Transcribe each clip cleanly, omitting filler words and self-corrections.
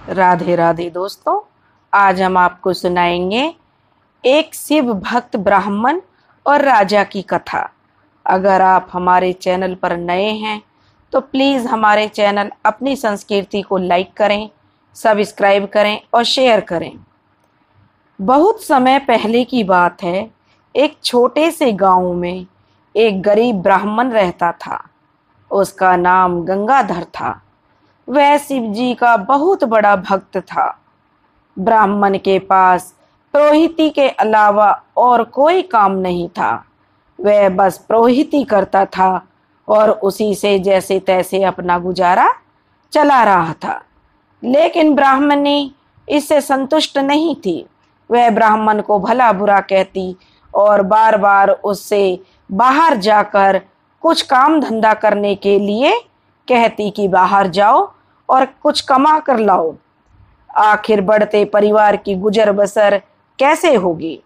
राधे राधे दोस्तों, आज हम आपको सुनाएंगे एक शिव भक्त ब्राह्मण और राजा की कथा। अगर आप हमारे चैनल पर नए हैं तो प्लीज़ हमारे चैनल अपनी संस्कृति को लाइक करें, सब्सक्राइब करें और शेयर करें। बहुत समय पहले की बात है, एक छोटे से गांव में एक गरीब ब्राह्मण रहता था। उसका नाम गंगाधर था। वह शिव जी का बहुत बड़ा भक्त था। ब्राह्मण के पास पुरोहिती के अलावा और कोई काम नहीं था। वह बस पुरोहिती करता था और उसी से जैसे तैसे अपना गुजारा चला रहा था। लेकिन ब्राह्मणी इससे संतुष्ट नहीं थी। वह ब्राह्मण को भला बुरा कहती और बार बार उससे बाहर जाकर कुछ काम धंधा करने के लिए कहती कि बाहर जाओ और कुछ कमा कर लाओ। आखिर बढ़ते परिवार की गुजर बसर कैसे होगी?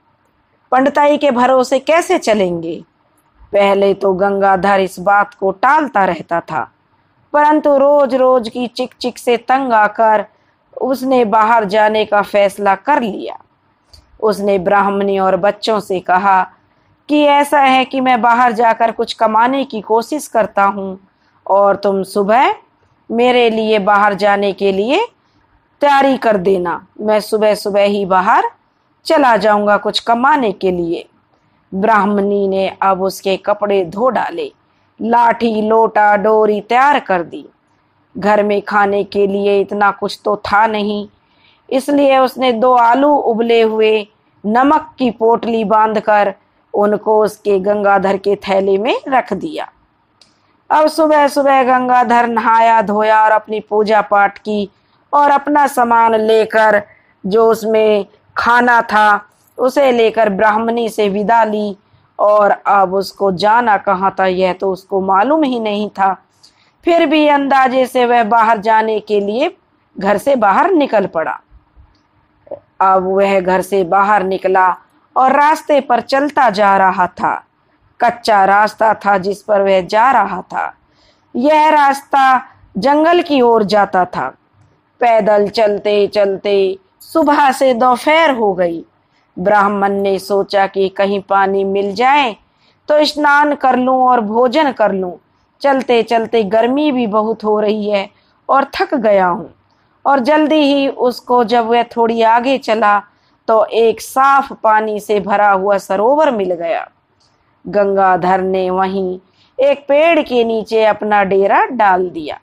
पंडिताई के भरोसे कैसे चलेंगे? पहले तो गंगाधर इस बात को टालता रहता था, परंतु रोज रोज की चिक चिक से तंग आकर उसने बाहर जाने का फैसला कर लिया। उसने ब्राह्मणी और बच्चों से कहा कि ऐसा है कि मैं बाहर जाकर कुछ कमाने की कोशिश करता हूँ और तुम सुबह मेरे लिए बाहर जाने के लिए तैयारी कर देना। मैं सुबह सुबह ही बाहर चला जाऊंगा कुछ कमाने के लिए। ब्राह्मणी ने अब उसके कपड़े धो डाले, लाठी लोटा डोरी तैयार कर दी। घर में खाने के लिए इतना कुछ तो था नहीं, इसलिए उसने 2 आलू उबले हुए नमक की पोटली बांधकर उनको उसके गंगाधर के थैले में रख दिया। अब सुबह सुबह गंगाधर नहाया धोया और अपनी पूजा पाठ की और अपना सामान लेकर जो उसमें खाना था उसे लेकर ब्राह्मणी से विदा ली। और अब उसको जाना कहाँ था यह तो उसको मालूम ही नहीं था। फिर भी अंदाजे से वह बाहर जाने के लिए घर से बाहर निकल पड़ा। अब वह घर से बाहर निकला और रास्ते पर चलता जा रहा था। कच्चा रास्ता था जिस पर वह जा रहा था। यह रास्ता जंगल की ओर जाता था। पैदल चलते चलते सुबह से दोपहर हो गई। ब्राह्मण ने सोचा कि कहीं पानी मिल जाए तो स्नान कर लूं और भोजन कर लूं। चलते चलते गर्मी भी बहुत हो रही है और थक गया हूं। और जल्दी ही उसको जब वह थोड़ी आगे चला तो एक साफ पानी से भरा हुआ सरोवर मिल गया। गंगाधर ने वहीं एक पेड़ के नीचे अपना डेरा डाल दिया।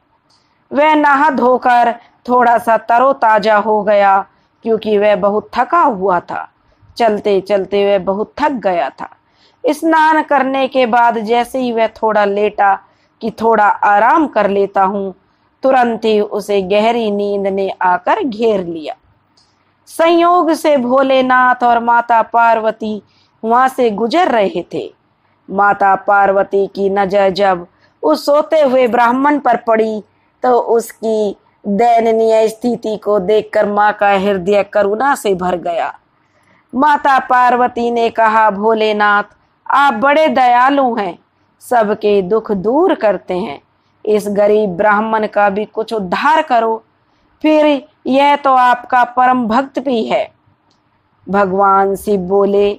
वह नहा धोकर थोड़ा सा तरोताजा हो गया क्योंकि वह बहुत थका हुआ था। चलते चलते वह बहुत थक गया था। स्नान करने के बाद जैसे ही वह थोड़ा लेटा कि थोड़ा आराम कर लेता हूँ, तुरंत ही उसे गहरी नींद ने आकर घेर लिया। संयोग से भोलेनाथ और माता पार्वती वहां से गुजर रहे थे। माता पार्वती की नजर जब उस सोते हुए ब्राह्मण पर पड़ी तो उसकी दयनीय स्थिति को देखकर मां का हृदय करुणा से भर गया। माता पार्वती ने कहा, भोलेनाथ आप बड़े दयालु हैं, सबके दुख दूर करते हैं। इस गरीब ब्राह्मण का भी कुछ उद्धार करो। फिर यह तो आपका परम भक्त भी है। भगवान शिव बोले,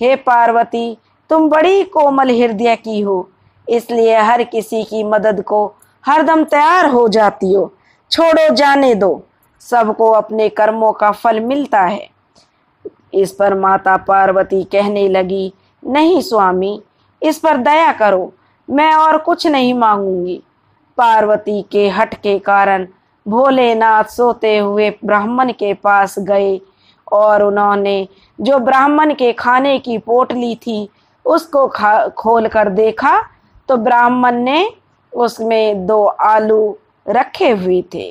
हे पार्वती तुम बड़ी कोमल हृदय की हो, इसलिए हर किसी की मदद को हरदम तैयार हो जाती हो। छोड़ो जाने दो, सबको अपने कर्मों का फल मिलता है। इस पर माता पार्वती कहने लगी, नहीं स्वामी, इस पर दया करो, मैं और कुछ नहीं मांगूंगी। पार्वती के हठ के कारण भोलेनाथ सोते हुए ब्राह्मण के पास गए और उन्होंने जो ब्राह्मण के खाने की पोटली थी उसको खोल कर देखा तो ब्राह्मण ने उसमें 2 आलू रखे हुए थे।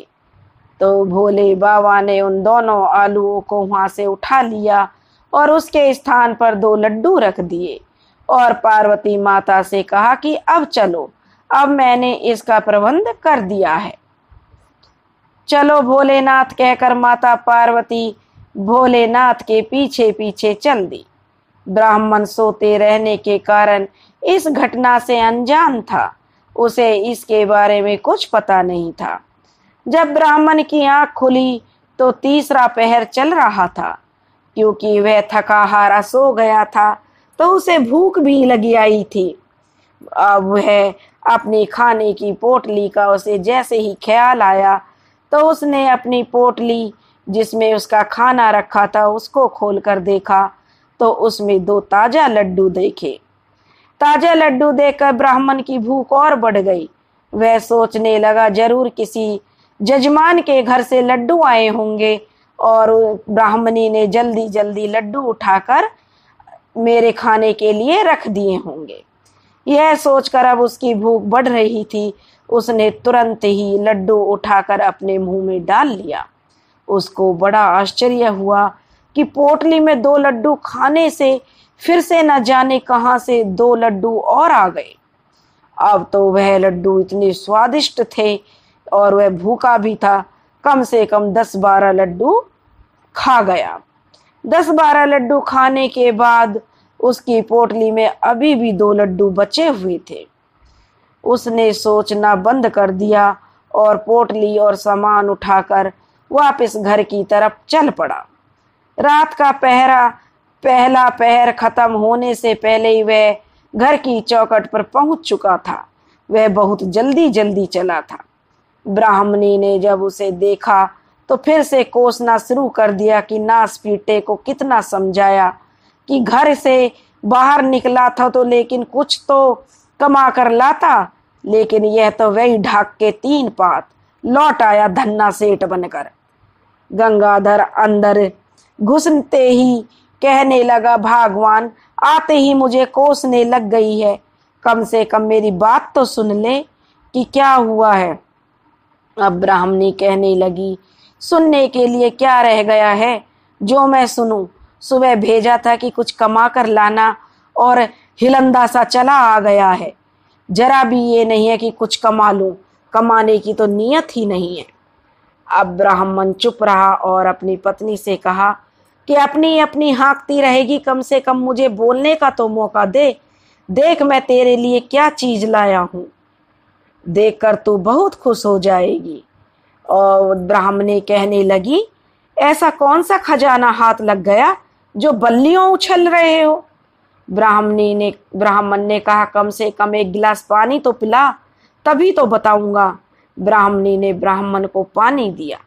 तो भोले बाबा ने उन दोनों आलूओं को वहां से उठा लिया और उसके स्थान पर 2 लड्डू रख दिए और पार्वती माता से कहा कि अब चलो, अब मैंने इसका प्रबंध कर दिया है। चलो भोलेनाथ कहकर माता पार्वती भोलेनाथ के पीछे पीछे चल दी। ब्राह्मण सोते रहने के कारण इस घटना से अनजान था। उसे इसके बारे में कुछ पता नहीं था। जब ब्राह्मण की आंख खुली तो तीसरा पहर चल रहा था। क्योंकि वह थका हारा सो गया था तो उसे भूख भी लगी आई थी। अब वह अपनी खाने की पोटली का उसे जैसे ही ख्याल आया तो उसने अपनी पोटली जिसमें उसका खाना रखा था उसको खोलकर देखा तो उसमें 2 ताजा लड्डू देखे। ताजा लड्डू देखकर ब्राह्मण की भूख और बढ़ गई। वह सोचने लगा जरूर किसी जजमान के घर से लड्डू आए होंगे और ब्राह्मणी ने जल्दी जल्दी लड्डू उठाकर मेरे खाने के लिए रख दिए होंगे। यह सोचकर अब उसकी भूख बढ़ रही थी। उसने तुरंत ही लड्डू उठाकर अपने मुंह में डाल लिया। उसको बड़ा आश्चर्य हुआ कि पोटली में 2 लड्डू खाने से फिर से न जाने कहां से 2 लड्डू और आ गए। अब तो वह लड्डू इतने स्वादिष्ट थे और वह भूखा भी था। कम से कम 10-12 लड्डू खा गया। 10-12 लड्डू खाने के बाद उसकी पोटली में अभी भी 2 लड्डू बचे हुए थे। उसने सोचना बंद कर दिया और पोटली और सामान उठाकर वापस घर की तरफ चल पड़ा। रात का पहला पहर खत्म होने से पहले ही वह घर की चौखट पर पहुंच चुका था। वह बहुत जल्दी जल्दी चला था। ब्राह्मणी ने जब उसे देखा तो फिर से कोसना शुरू कर दिया कि नास पीटे को कितना समझाया कि घर से बाहर निकला था तो लेकिन कुछ तो कमा कर लाता, लेकिन यह तो वही ढाक के 3 पात लौट आया धन्ना सेठ बनकर। गंगाधर अंदर घुसते ही कहने लगा, भगवान आते ही मुझे कोसने लग गई है। कम से कम मेरी बात तो सुन ले कि क्या हुआ है। अब ब्राह्मणी कहने लगी, सुनने के लिए क्या रह गया है जो मैं सुनूं। सुबह भेजा था कि कुछ कमा कर लाना और हिलंदा सा चला आ गया है। जरा भी ये नहीं है कि कुछ कमा लूं। कमाने की तो नियत ही नहीं है। अब ब्राह्मण चुप रहा और अपनी पत्नी से कहा कि अपनी अपनी हाँकती रहेगी, कम से कम मुझे बोलने का तो मौका दे। देख मैं तेरे लिए क्या चीज लाया हूं, देखकर तू बहुत खुश हो जाएगी। और ब्राह्मणी कहने लगी, ऐसा कौन सा खजाना हाथ लग गया जो बल्लियों उछल रहे हो। ब्राह्मण ने कहा, कम से कम 1 गिलास पानी तो पिला, तभी तो बताऊंगा। ब्राह्मणी ने ब्राह्मण को पानी दिया।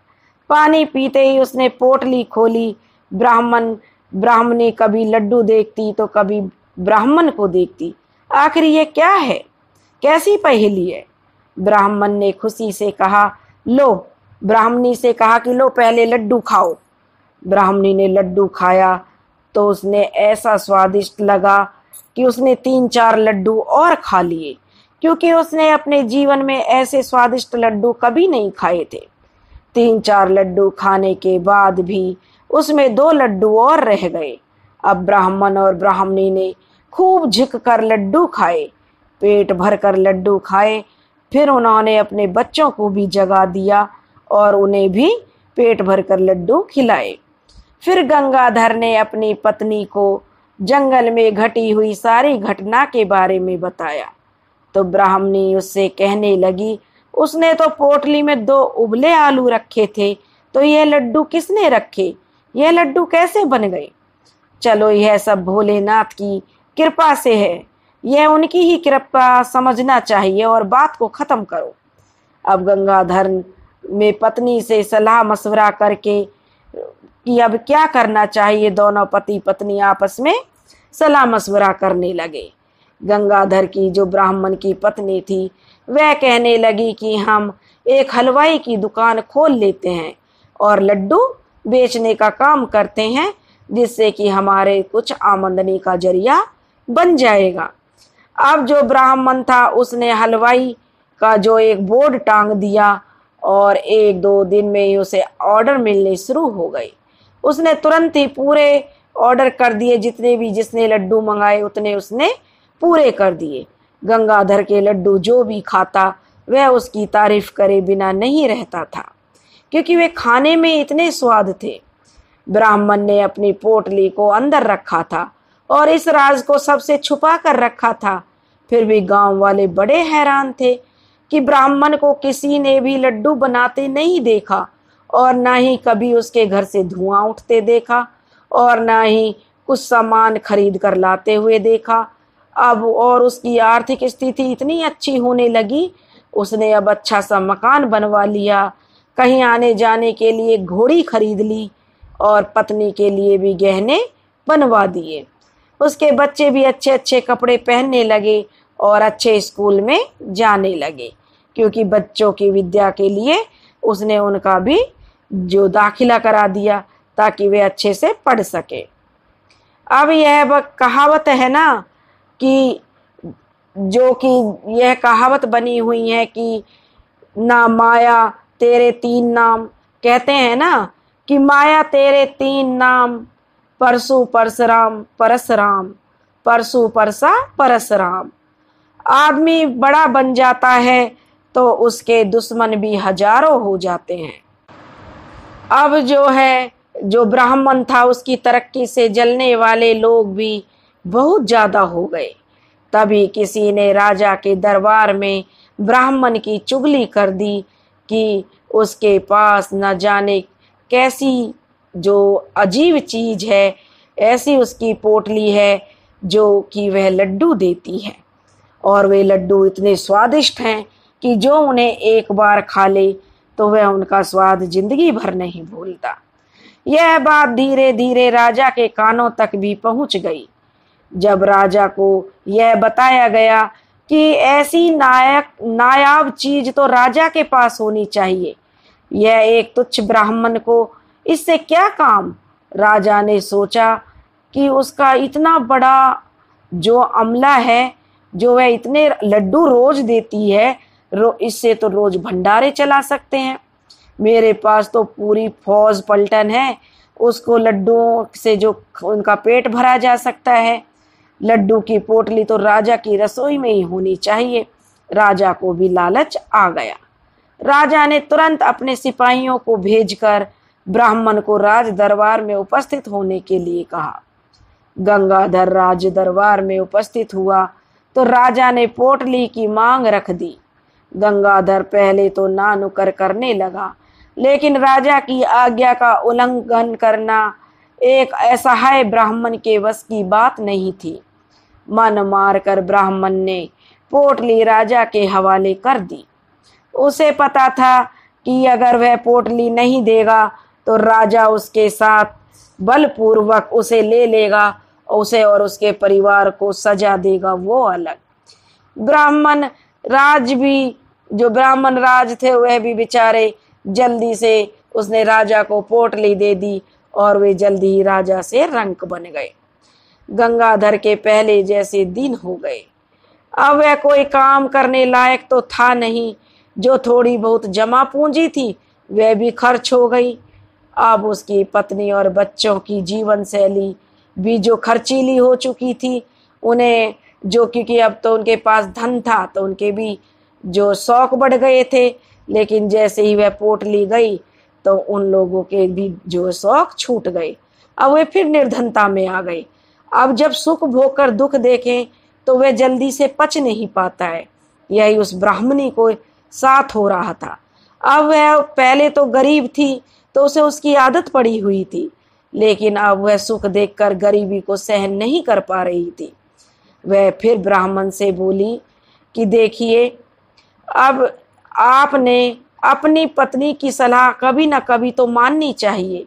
पानी पीते ही उसने पोटली खोली। ब्राह्मणी कभी लड्डू देखती तो कभी ब्राह्मण को देखती। आखिर ये क्या है, कैसी पहेली है। ब्राह्मण ने खुशी से कहा, लो। ब्राह्मणी से कहा कि लो पहले लड्डू खाओ। ब्राह्मणी ने लड्डू खाया तो उसने ऐसा स्वादिष्ट लगा कि उसने 3-4 लड्डू और खा लिए, क्योंकि उसने अपने जीवन में ऐसे स्वादिष्ट लड्डू कभी नहीं खाए थे। 3-4 लड्डू खाने के बाद भी उसमें 2 लड्डू और रह गए। अब ब्राह्मण और ब्राह्मणी ने खूब झिक कर लड्डू खाए, पेट भर कर लड्डू खाए। फिर उन्होंने अपने बच्चों को भी जगा दिया और उन्हें भी पेट भर कर लड्डू खिलाए। फिर गंगाधर ने अपनी पत्नी को जंगल में घटी हुई सारी घटना के बारे में बताया तो ब्राह्मणी उससे कहने लगी, उसने तो पोटली में 2 उबले आलू रखे थे, तो यह लड्डू किसने रखे, यह लड्डू कैसे बन गए। चलो यह सब भोलेनाथ की कृपा से है, यह उनकी ही कृपा समझना चाहिए और बात को खत्म करो। अब गंगाधर में पत्नी से सलाह मशवरा करके कि अब क्या करना चाहिए, दोनों पति पत्नी आपस में सलाह मशवरा करने लगे। गंगाधर की जो ब्राह्मण की पत्नी थी वह कहने लगी कि हम एक हलवाई की दुकान खोल लेते हैं और लड्डू बेचने का काम करते हैं, जिससे कि हमारे कुछ आमदनी का जरिया बन जाएगा। अब जो ब्राह्मण था उसने हलवाई का जो एक बोर्ड टांग दिया और 1-2 दिन में ही उसे ऑर्डर मिलने शुरू हो गए। उसने तुरंत ही पूरे ऑर्डर कर दिए, जितने भी जिसने लड्डू मंगाए उतने उसने पूरे कर दिए। गंगाधर के लड्डू जो भी खाता वह उसकी तारीफ करे बिना नहीं रहता था, क्योंकि वे खाने में इतने स्वाद थे। ब्राह्मण ने अपनी पोटली को अंदर रखा था और इस राज को सबसे छुपा कर रखा था। फिर भी गांव वाले बड़े हैरान थे कि ब्राह्मण को किसी ने भी लड्डू बनाते नहीं देखा और ना ही कभी उसके घर से धुआं उठते देखा और ना ही कुछ सामान खरीद कर लाते हुए देखा। अब और उसकी आर्थिक स्थिति इतनी अच्छी होने लगी, उसने अब अच्छा सा मकान बनवा लिया, कहीं आने जाने के लिए घोड़ी खरीद ली और पत्नी के लिए भी गहने बनवा दिए। उसके बच्चे भी अच्छे अच्छे कपड़े पहनने लगे और अच्छे स्कूल में जाने लगे, क्योंकि बच्चों की विद्या के लिए उसने उनका भी जो दाखिला करा दिया ताकि वे अच्छे से पढ़ सके। अब यह कहावत है ना कि जो कि यह कहावत बनी हुई है कि ना माया तेरे तीन नाम, कहते हैं ना कि माया तेरे तीन नाम, परसु परसराम परसराम, परसु परसा परसराम। आदमी बड़ा बन जाता है तो उसके दुश्मन भी हजारों हो जाते हैं। अब जो ब्राह्मण था उसकी तरक्की से जलने वाले लोग भी बहुत ज्यादा हो गए। तभी किसी ने राजा के दरबार में ब्राह्मण की चुगली कर दी कि उसके पास न जाने कैसी जो अजीब चीज है, ऐसी उसकी पोटली है जो कि वह लड्डू देती है और वे लड्डू इतने स्वादिष्ट हैं कि जो उन्हें एक बार खा ले तो वह उनका स्वाद जिंदगी भर नहीं भूलता। यह बात धीरे धीरे राजा के कानों तक भी पहुंच गई। जब राजा को यह बताया गया कि ऐसी नायाब चीज तो राजा के पास होनी चाहिए, यह एक तुच्छ ब्राह्मण को इससे क्या काम। राजा ने सोचा कि उसका इतना बड़ा जो अमला है, जो वह इतने लड्डू रोज देती है, इससे तो रोज भंडारे चला सकते हैं। मेरे पास तो पूरी फौज पलटन है, उसको लड्डुओं से जो उनका पेट भरा जा सकता है। लड्डू की पोटली तो राजा की रसोई में ही होनी चाहिए। राजा को भी लालच आ गया। राजा ने तुरंत अपने सिपाहियों को भेजकर ब्राह्मण को राज दरबार में उपस्थित होने के लिए कहा। गंगाधर राज दरबार में उपस्थित हुआ तो राजा ने पोटली की मांग रख दी। गंगाधर पहले तो ना नुकर करने लगा, लेकिन राजा की आज्ञा का उल्लंघन करना एक असहाय ब्राह्मण के वश की बात नहीं थी। मन मारकर ब्राह्मण ने पोटली राजा के हवाले कर दी। उसे पता था कि अगर वह पोटली नहीं देगा तो राजा उसके साथ बलपूर्वक उसे ले लेगा, उसे और उसके परिवार को सजा देगा, वो अलग। ब्राह्मण राज थे वह भी बेचारे जल्दी से उसने राजा को पोटली दे दी और वे जल्दी ही राजा से रंक बन गए। गंगाधर के पहले जैसे दिन हो गए। अब वह कोई काम करने लायक तो था नहीं। जो थोड़ी बहुत जमा पूंजी थी वह भी खर्च हो गई। अब उसकी पत्नी और बच्चों की जीवन शैली भी जो खर्चीली हो चुकी थी, उन्हें जो क्योंकि अब तो उनके पास धन था तो उनके भी जो शौक बढ़ गए थे, लेकिन जैसे ही वह पोटली गई तो उन लोगों के भी जो शौक छूट गए। अब वे फिर निर्धनता में आ गए। अब जब सुख भोग कर दुख देखें तो वह जल्दी से पच नहीं पाता है। यही उस ब्राह्मणी को साथ हो रहा था। अब वह पहले तो गरीब थी तो उसे उसकी आदत पड़ी हुई थी, लेकिन अब वह सुख देखकर गरीबी को सहन नहीं कर पा रही थी। वह फिर ब्राह्मण से बोली कि देखिए, अब आपने अपनी पत्नी की सलाह कभी न कभी तो माननी चाहिए।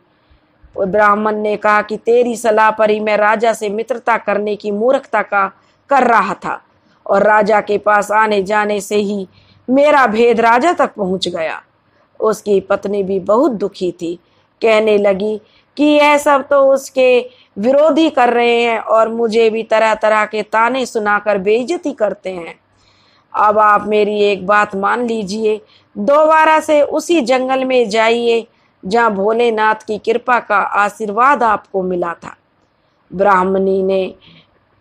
ब्राह्मण ने कहा कि तेरी सलाह पर ही मैं राजा से मित्रता करने की मूर्खता का कर रहा था और राजा के पास आने जाने से ही मेरा भेद राजा तक पहुंच गया। उसकी पत्नी भी बहुत दुखी थी। कहने लगी कि यह सब तो उसके विरोधी कर रहे हैं और मुझे भी तरह तरह के ताने सुनाकर बेइज्जती करते हैं। अब आप मेरी एक बात मान लीजिए, दोबारा से उसी जंगल में जाइए जहाँ भोलेनाथ की कृपा का आशीर्वाद आपको मिला था। ब्राह्मणी ने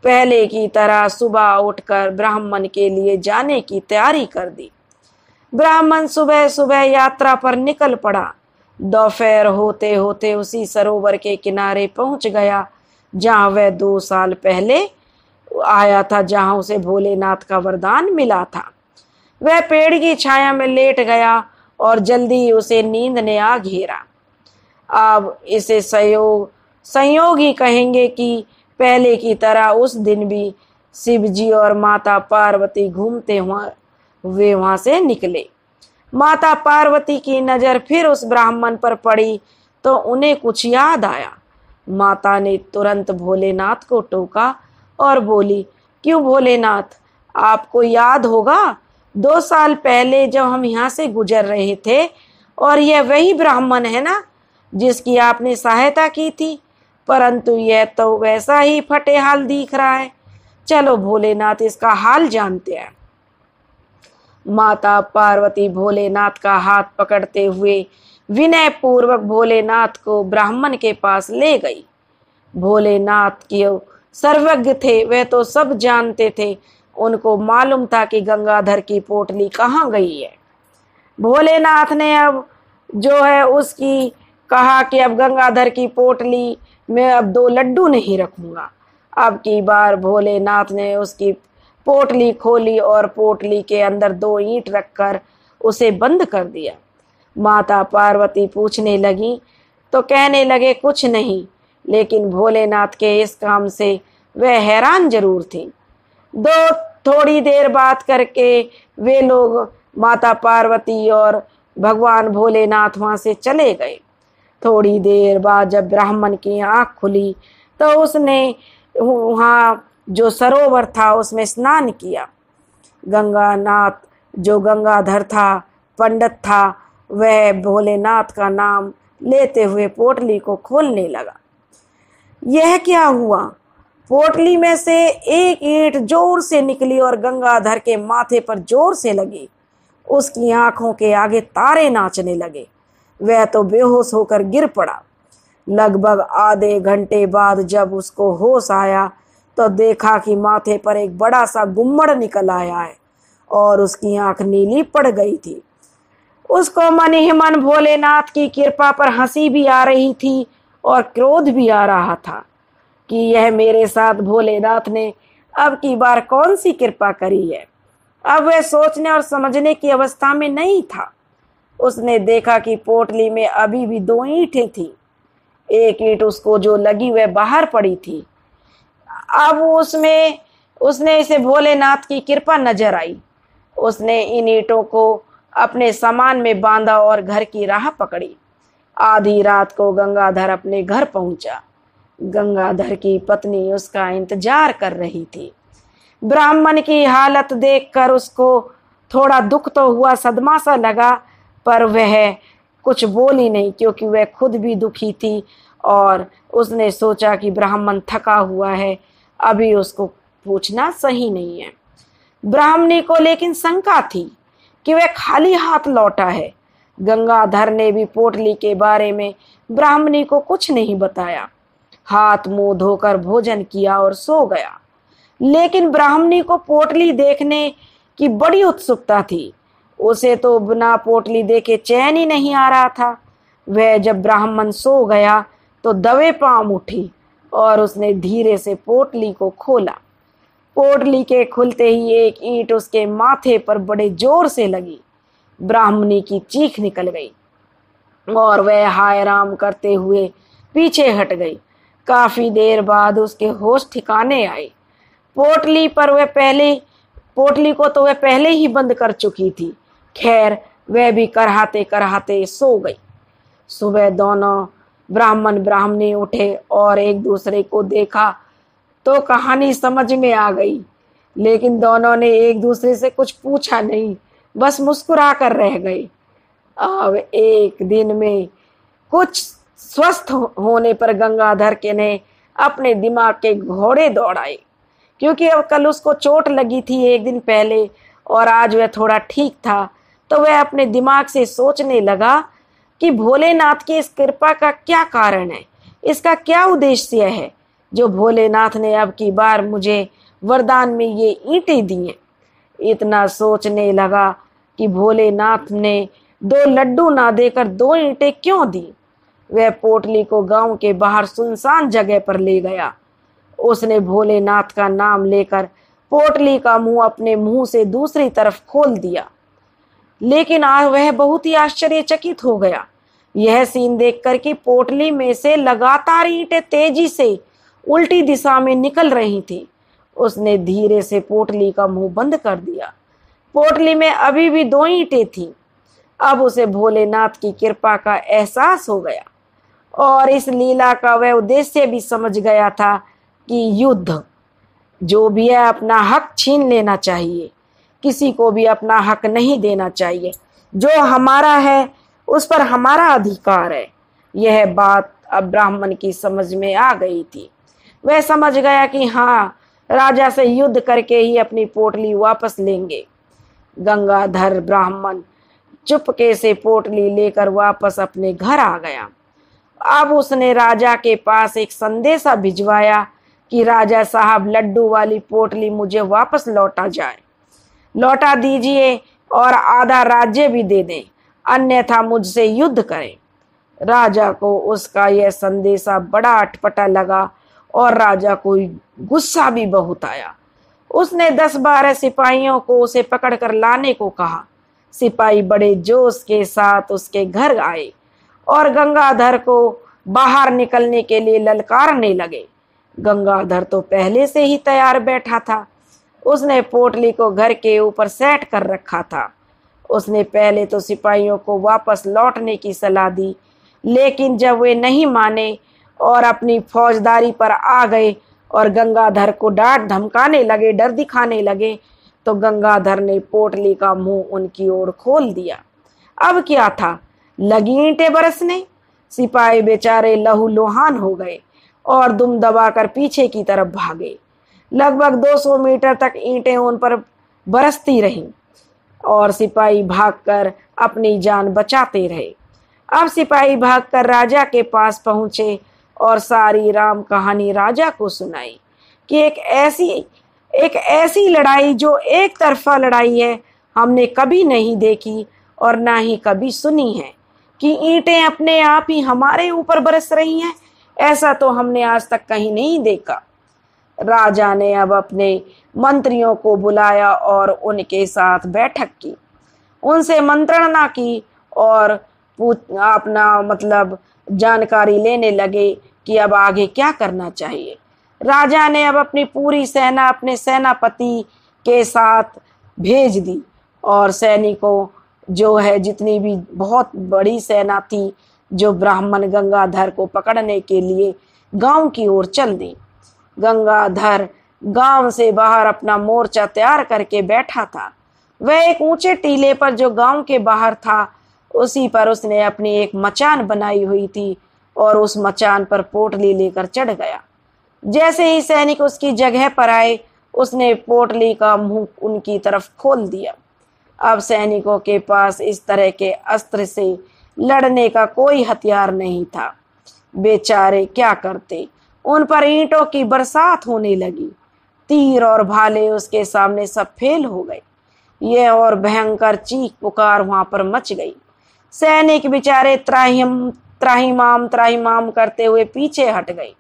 पहले की तरह सुबह उठकर ब्राह्मण के लिए जाने की तैयारी कर दी। ब्राह्मण सुबह सुबह यात्रा पर निकल पड़ा। दोपहर होते होते उसी सरोवर के किनारे पहुंच गया जहां वह 2 साल पहले आया था, जहां उसे भोलेनाथ का वरदान मिला था। वह पेड़ की छाया में लेट गया और जल्दी ही उसे नींद ने आ घेरा। अब इसे संयोग ही कहेंगे कि पहले की तरह उस दिन भी शिव जी और माता पार्वती घूमते हुए वहां से निकले। माता पार्वती की नजर फिर उस ब्राह्मण पर पड़ी तो उन्हें कुछ याद आया। माता ने तुरंत भोलेनाथ को टोका और बोली, क्यों भोलेनाथ, आपको याद होगा 2 साल पहले जब हम यहाँ से गुजर रहे थे, और यह वही ब्राह्मण है ना जिसकी आपने सहायता की थी, परंतु यह तो वैसा ही फटे हाल दिख रहा है। चलो भोलेनाथ, इसका हाल जानते हैं। माता पार्वती भोलेनाथ का हाथ पकड़ते हुए विनय पूर्वक भोलेनाथ को ब्राह्मण के पास ले गई। भोलेनाथ की सर्वज्ञ थे, वे तो सब जानते थे। उनको मालूम था कि गंगाधर की पोटली कहाँ गई है। भोलेनाथ ने अब जो है उसकी कहा कि अब गंगाधर की पोटली में अब 2 लड्डू नहीं रखूंगा। अब की बार भोलेनाथ ने उसकी पोटली खोली और पोटली के अंदर 2 ईंट रखकर उसे बंद कर दिया। माता पार्वती पूछने लगी तो कहने लगे कुछ नहीं, लेकिन भोलेनाथ के इस काम से वह हैरान जरूर थी। थोड़ी देर बात करके वे लोग माता पार्वती और भगवान भोलेनाथ वहां से चले गए। थोड़ी देर बाद जब ब्राह्मण की आंख खुली तो उसने वहाँ जो सरोवर था उसमें स्नान किया। गंगानाथ जो गंगाधर था, पंडित था, वह भोलेनाथ का नाम लेते हुए पोटली को खोलने लगा। यह क्या हुआ? पोटली में से एक ईंट जोर से निकली और गंगाधर के माथे पर जोर से लगी। उसकी आंखों के आगे तारे नाचने लगे। वह तो बेहोश होकर गिर पड़ा। लगभग आधे घंटे बाद जब उसको होश आया तो देखा कि माथे पर एक बड़ा सा गुम्मड़ निकल आया है और उसकी आंख नीली पड़ गई थी। उसको मन ही मन भोलेनाथ की कृपा पर हंसी भी आ रही थी और क्रोध भी आ रहा था कि यह मेरे साथ भोलेनाथ ने अब की बार कौन सी कृपा करी है। अब वह सोचने और समझने की अवस्था में नहीं था। उसने देखा कि पोटली में अभी भी 2 ईंटें थी। एक ईंट उसको जो लगी वह बाहर पड़ी थी। अब उसने इसे भोलेनाथ की कृपा नजर आई। उसने इन ईंटों को अपने सामान में बांधा और घर की राह पकड़ी। आधी रात को गंगाधर अपने घर पहुंचा। गंगाधर की पत्नी उसका इंतजार कर रही थी। ब्राह्मण की हालत देखकर उसको थोड़ा दुख तो हुआ, सदमा सा लगा, पर वह कुछ बोली नहीं क्योंकि वह खुद भी दुखी थी और उसने सोचा कि ब्राह्मण थका हुआ है, अभी उसको पूछना सही नहीं है। ब्राह्मणी को लेकिन शंका थी कि वह खाली हाथ लौटा है। गंगाधर ने भी पोटली के बारे में ब्राह्मणी को कुछ नहीं बताया। हाथ मुंह धोकर भोजन किया और सो गया। लेकिन ब्राह्मणी को पोटली देखने की बड़ी उत्सुकता थी। उसे तो बिना पोटली देखे चैन ही नहीं आ रहा था। वह जब ब्राह्मण सो गया तो दबे पांव उठी और उसने धीरे से पोटली को खोला। पोटली के खुलते ही एक ईंट उसके माथे पर बड़े जोर से लगी। ब्राह्मणी की चीख निकल गई और वह हाय राम करते हुए पीछे हट गई। काफी देर बाद उसके होश ठिकाने आए। पोटली को तो वह पहले ही बंद कर चुकी थी। खैर, वह भी कराहते कराहते सो गई। सुबह दोनों ब्राह्मण ब्राह्मणी उठे और एक दूसरे को देखा तो कहानी समझ में आ गई, लेकिन दोनों ने एक दूसरे से कुछ पूछा नहीं, बस मुस्कुरा कर रह गए। अब एक दिन में कुछ स्वस्थ होने पर गंगाधर के ने अपने दिमाग के घोड़े दौड़ाए, क्योंकि अब कल उसको चोट लगी थी एक दिन पहले और आज वह थोड़ा ठीक था। तो वह अपने दिमाग से सोचने लगा कि भोलेनाथ की इस कृपा का क्या कारण है, इसका क्या उद्देश्य है जो भोलेनाथ ने अब की बार मुझे वरदान में ये ईंटें दी हैं। इतना सोचने लगा कि भोलेनाथ ने 2 लड्डू ना देकर 2 ईंटें क्यों दी। वह पोटली को गांव के बाहर सुनसान जगह पर ले गया। उसने भोलेनाथ का नाम लेकर पोटली का मुंह अपने मुंह से दूसरी तरफ खोल दिया। लेकिन वह बहुत ही आश्चर्यचकित हो गया यह सीन देखकर कि पोटली में से लगातार ईंटें तेजी से उल्टी दिशा में निकल रही थी। उसने धीरे से पोटली का मुंह बंद कर दिया। पोटली में अभी भी 2 ईंटें थीं। अब उसे भोलेनाथ की कृपा का एहसास हो गया और इस लीला का वह उद्देश्य भी समझ गया था कि युद्ध जो भी है अपना हक छीन लेना चाहिए, किसी को भी अपना हक नहीं देना चाहिए। जो हमारा है उस पर हमारा अधिकार है। यह बात अब ब्राह्मण की समझ में आ गई थी। वह समझ गया कि हाँ, राजा से युद्ध करके ही अपनी पोटली वापस लेंगे। गंगाधर ब्राह्मण चुपके से पोटली लेकर वापस अपने घर आ गया। अब उसने राजा के पास एक संदेशा भिजवाया कि राजा साहब, लड्डू वाली पोटली मुझे वापस लौटा दीजिए और आधा राज्य भी दे दें, अन्यथा मुझसे युद्ध करें। राजा को उसका यह संदेशा बड़ा अटपटा लगा और राजा को गुस्सा भी बहुत आया। उसने 10-12 सिपाहियों को उसे पकड़कर लाने को कहा। सिपाही बड़े जोश के साथ उसके घर आए और गंगाधर को बाहर निकलने के लिए ललकारने लगे। गंगाधर तो पहले से ही तैयार बैठा था। उसने पोटली को घर के ऊपर सेट कर रखा था। उसने पहले तो सिपाहियों को वापस लौटने की सलाह दी, लेकिन जब वे नहीं माने और अपनी फौजदारी पर आ गए और गंगाधर को डांट धमकाने लगे, डर दिखाने लगे, तो गंगाधर ने पोटली का मुंह उनकी ओर खोल दिया। अब क्या था, लगी ईंटें बरसने। सिपाही बेचारे लहूलुहान हो गए और दुम दबाकर पीछे की तरफ भागे। लगभग 200 मीटर तक ईंटें उन पर बरसती रहीं और सिपाही भागकर अपनी जान बचाते रहे। अब सिपाही भागकर राजा के पास पहुंचे और सारी राम कहानी राजा को सुनाई कि एक ऐसी लड़ाई जो एक तरफा लड़ाई है, हमने कभी नहीं देखी और ना ही कभी सुनी है कि ईंटें अपने आप ही हमारे ऊपर बरस रही हैं। ऐसा तो हमने आज तक कहीं नहीं देखा। राजा ने अब अपने मंत्रियों को बुलाया और उनके साथ बैठक की, उनसे मंत्रणा की और अपना जानकारी लेने लगे कि अब आगे क्या करना चाहिए। राजा ने अब अपनी पूरी सेना अपने सेनापति के साथ भेज दी और सैनिकों जो है जितनी भी बहुत बड़ी सेना थी जो ब्राह्मण गंगाधर को पकड़ने के लिए गांव की ओर चल दी। गंगाधर गांव से बाहर अपना मोर्चा तैयार करके बैठा था। वह एक ऊंचे टीले पर जो गांव के बाहर था, उसी पर उसने अपनी एक मचान बनाई हुई थी और उस मचान पर पोटली लेकर चढ़ गया। जैसे ही सैनिक उसकी जगह पर आए, उसने पोटली का मुंह उनकी तरफ खोल दिया। अब सैनिकों के पास इस तरह के अस्त्र से लड़ने का कोई हथियार नहीं था। बेचारे क्या करते, उन पर ईंटों की बरसात होने लगी। तीर और भाले उसके सामने सब फेल हो गए। यह और भयंकर चीख पुकार वहां पर मच गई। सैनिक बेचारे त्राहिमाम करते हुए पीछे हट गए।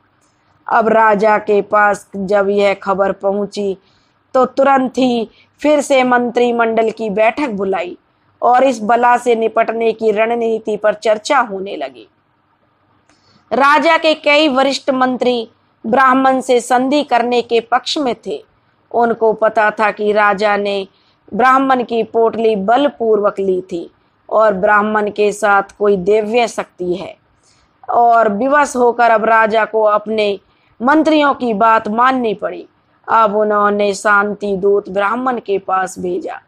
अब राजा के पास जब यह खबर पहुंची तो तुरंत ही फिर से मंत्रिमंडल की बैठक बुलाई और इस बला से निपटने की रणनीति पर चर्चा होने लगी। राजा के कई वरिष्ठ मंत्री ब्राह्मण से संधि करने के पक्ष में थे। उनको पता था कि राजा ने ब्राह्मण की पोटली बलपूर्वक ली थी और ब्राह्मण के साथ कोई दिव्य शक्ति है, और विवश होकर अब राजा को अपने मंत्रियों की बात माननी पड़ी। अब उन्होंने शांति दूत ब्राह्मण के पास भेजा।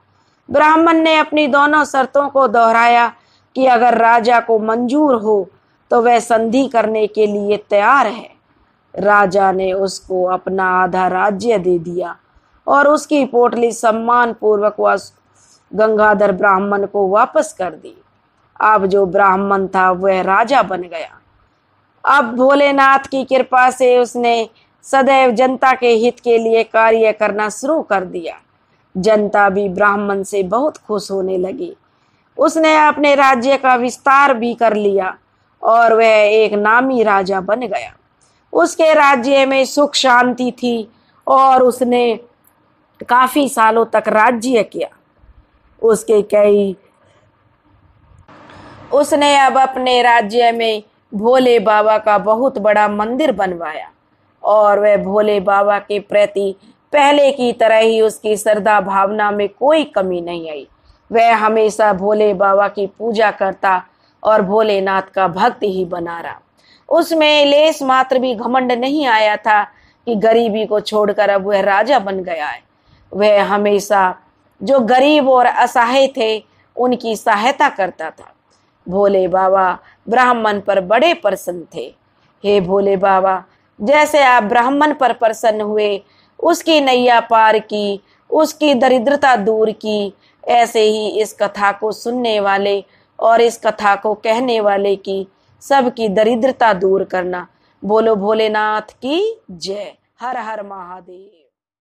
ब्राह्मण ने अपनी दोनों शर्तों को दोहराया कि अगर राजा को मंजूर हो तो वह संधि करने के लिए तैयार है। राजा ने उसको अपना आधा राज्य दे दिया और उसकी पोटली सम्मान पूर्वक गंगाधर ब्राह्मण को वापस कर दी। अब जो ब्राह्मण था वह राजा बन गया। अब भोलेनाथ की कृपा से उसने सदैव जनता के हित के लिए कार्य करना शुरू कर दिया। जनता भी ब्राह्मण से बहुत खुश होने लगी। उसने अपने राज्य का विस्तार भी कर लिया और वह एक नामी राजा बन गया। उसके राज्य में सुख शांति थी और उसने काफी सालों तक राज्य किया। उसके कई उसने अब अपने राज्य में भोले बाबा का बहुत बड़ा मंदिर बनवाया और वह भोले बाबा के प्रति पहले की तरह ही उसकी श्रद्धा भावना में कोई कमी नहीं आई। वह हमेशा भोले बाबा की पूजा करता और भोलेनाथ का भक्त ही बना रहा। उसमें लेस मात्र भी घमंड नहीं आया था कि गरीबी को छोड़कर अब वह राजा बन गया है। वह हमेशा जो गरीब और असहाय थे उनकी सहायता करता था। भोले बाबा ब्राह्मण पर बड़े प्रसन्न थे। हे भोले बाबा, जैसे आप ब्राह्मण पर प्रसन्न हुए, उसकी नैया पार की, उसकी दरिद्रता दूर की, ऐसे ही इस कथा को सुनने वाले और इस कथा को कहने वाले की सबकी दरिद्रता दूर करना। बोलो भोलेनाथ की जय। हर हर महादेव।